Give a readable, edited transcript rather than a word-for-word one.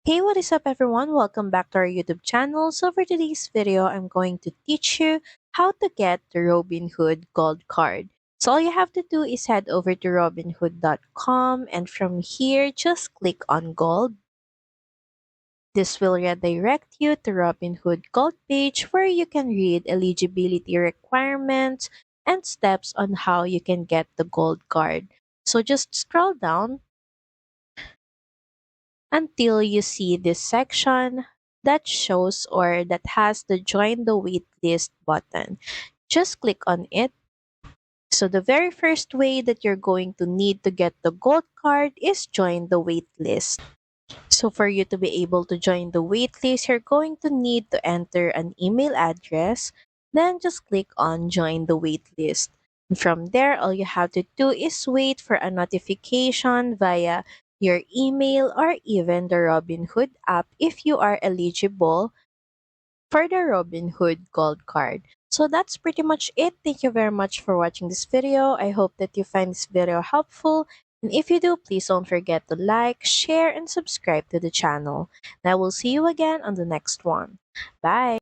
Hey, what is up everyone? Welcome back to our YouTube channel. So for today's video, I'm going to teach you how to get the Robinhood Gold Card. So all you have to do is head over to robinhood.com and from here, just click on Gold. This will redirect you to Robinhood Gold page where you can read eligibility requirements and steps on how you can get the Gold Card. So just scroll down until you see this section that shows or that has the join the waitlist button. Just click on it. So the very first way that you're going to need to get the gold card is join the waitlist. So for you to be able to join the waitlist, you're going to need to enter an email address. Then just click on join the waitlist. And from there, all you have to do is wait for a notification via your email or even the Robinhood app if you are eligible for the Robinhood Gold Card. So that's pretty much it. Thank you very much for watching this video. I hope that you find this video helpful. And if you do, please don't forget to like, share, and subscribe to the channel. And I will see you again on the next one. Bye!